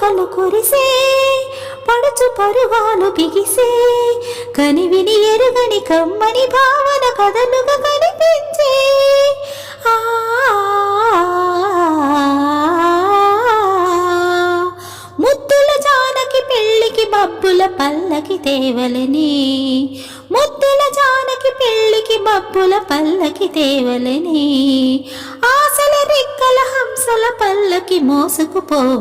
కోరికలు కురిసే పడుచు పరువాలు బిగిసే కనివిని ఎరుగని కమ్మని భావన కథలుగా కనిపించే ఆ ముద్దుల జానకి పెళ్ళికి మబ్బుల పల్లకి తేవలని ముద్దుల జానకి పెళ్ళికి మబ్బుల పల్లకి తేవలని ఆశల రెక్కల హంసల పల్లకి మోసుకుపో